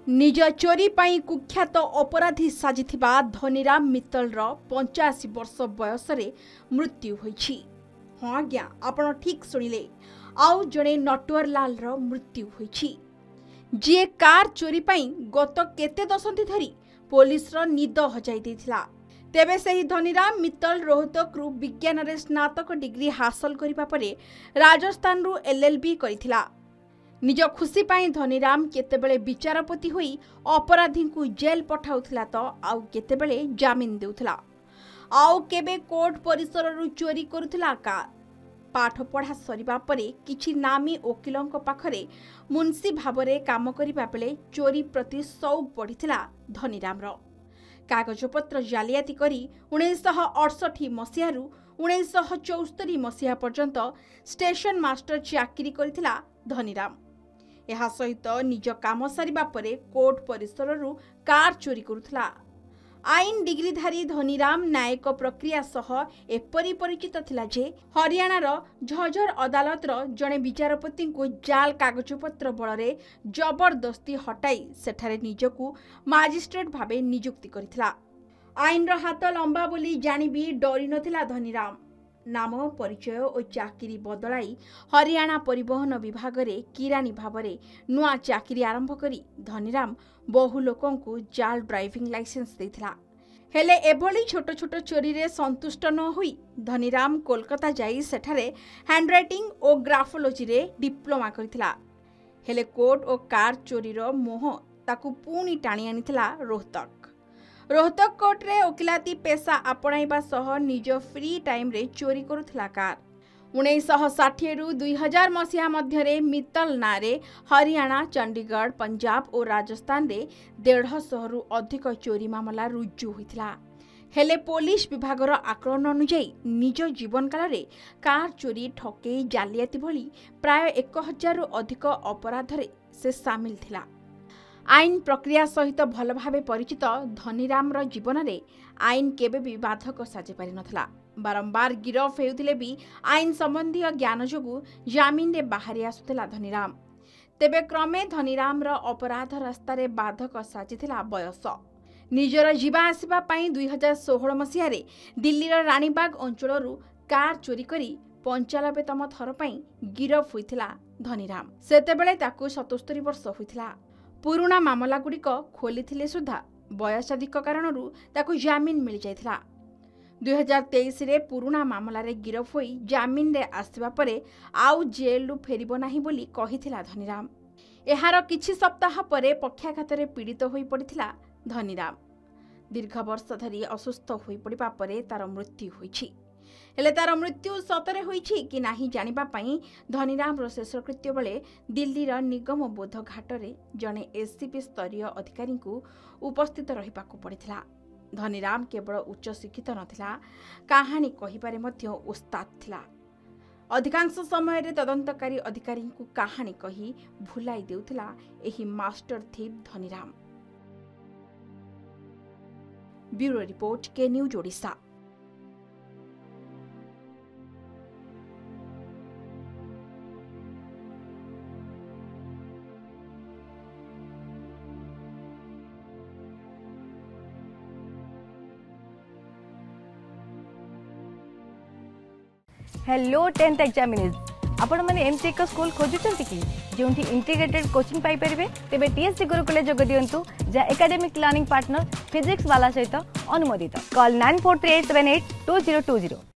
निज चोरी पाई कुख्यात अपराधी साजिथिबा धनीराम मित्तल 85 वर्ष बयस मृत्यु होईछि। हाँ आज्ञा आपण ठीक सुनिले, आउ जणे नटवरलाल मृत्यु होईछि, जी कार चोरी पाई गत केते दशंधि धरी पुलिस निद हजाई देथिला। तेबे सही धनीराम मित्तल रोहतक रु विज्ञान रे स्नातक डिग्री हासिल करिबा परे राजस्थान रु एलएलबी करिथिला। निज खुशी पाई धनीराम केतेबेले विचारपति होई अपराधी को जेल पठाउथिला तो आउ केतेबेले जामिन देउथिला, आउ केबे कोर्ट परिसर रु चोरी करुथिला। का पाठ पढ़ा सरिबा परे किछि नामी वकीलंक पाखरे मुंशी भावरे काम करिबा बेले चोरी प्रति सौक बढ़िथिला धनीरामर। कागजपत्र जालियाती करी 1968 मसीहारू 1974 मसीहा पर्यंत स्टेशन मास्टर चाकरी करिथिला धनीराम। यह सहित निज काम सारिबा परे कोर्ट परिसर रु कार चोरी करुथिला। आईन डिग्रीधारी धनीराम न्यायिक प्रक्रिया सह एपरी परिचित थिला जे हरियाणार झझर अदालतर जणे विचारपति को जाल कागजपत्र बଳରେ जबरदस्ती हटाई सेठारे निजकू मजिस्ट्रेट भावे नियुक्ति करिथिला। आईन हाथ लंबा बोली जानी भी डरी नथिला धनीराम। नाम परिचय और चाकरी बदलाई हरियाणा परिवहन विभाग रे किरानी भावरे नुआ चाकरी आरंभ करी धनीराम बहु लोकं को जाल ड्राइविंग लाइसेंस देथिला। हेले एभली छोट छोट चोरी रे संतुष्ट न होई धनीराम कोलकाता जाई सेठारे हैंडराइटिंग और ग्राफोलॉजी रे डिप्लोमा करिथिला। हेले कोर्ट और कार चोरी रो मोह ताकू पुणी टाणी आनिथिला रोहतक कोर्ट रे वकिलाती पेशा आपणाइबा सह निज फ्री टाइम रे चोरी करुथिला कार। 1960 रु 2000 मसीहा मध्य मित्तल नारे हरियाणा, चंडीगढ़, पंजाब और राजस्थान रे 150 रु अधिक चोरी मामला रुजु होइथिला। हेले पुलिस विभागर आकलन अनुसार निज जीवन काल रे कार चोरी, ठकेई, जालियाती भली प्राय 1000 रु अधिक अपराध रे से शामिल थिला। आईन प्रक्रिया सहित भल भावे परिचित धनीराम जीवन में आईन केबे भी बाधक साजे पारि नथला। बारंबार गिरफ हेउथिले भी आईन संबंधी ज्ञान जोगु जामिन रे बाहरी आसुथिला धनीराम। तेबे क्रमे धनीराम अपराध रास्ता रे बाधक साजिथिला बयस। निजर जीवा आसिबा पई 2016 मसीह रे दिल्ली रानीबाग अंचलरू कार चोरी करी 95तम थर पई गिरफ होइथिला धनीराम। सेतेबेले ताकू 77 वर्ष होइथिला। पुराना मामला गुड़िक खोली सुधा बयसाधिक कारणरू ताकू जामिन मिल जाइथिला। 2023 रे पुराना मामला रे गिरफ होई जामिन रे आसिबा परे आउ जेल रु फेरिबो नाही बोली कहिथिला धनीराम। एहार किछि सप्ताह परे पक्षाघात रे पीड़ित होई पड़िथिला धनीराम। दीर्घ वर्ष धरी असुस्थ होई पड़िबा परे तार मृत्यु होईछि। हेले तार मृत्यु सतरे होईछि कि नाही जानिबा पई धनीराम शेषकृत्य बेले दिल्ली निगम बोध घाट रे जणे एससीपी स्तरीय अधिकारी को उपस्थित रहिबाकू पड़िथिला। धनीराम केवल उच्च शिक्षित नथिला, कहानी कहिबारे मध्य उस्ताद थिला। अधिकांश समय रे तदंतकारी अधिकारी को कहानी कही भुलाई देउथिला एही master thief Dhaniram. Bureau report, K news Odisha. Hello 10th examinees आपण माने एमटी एक स्कूल खोजुचंती कि जोंठी इंटीग्रेटेड कोचिंग पाई परिबे तेबे टीएससी गुरुकुले जोग दियंतु जा एकेडमिक लर्निंग पार्टनर फिजिक्स वाला सहित अनुमोदित। कॉल 9438782020।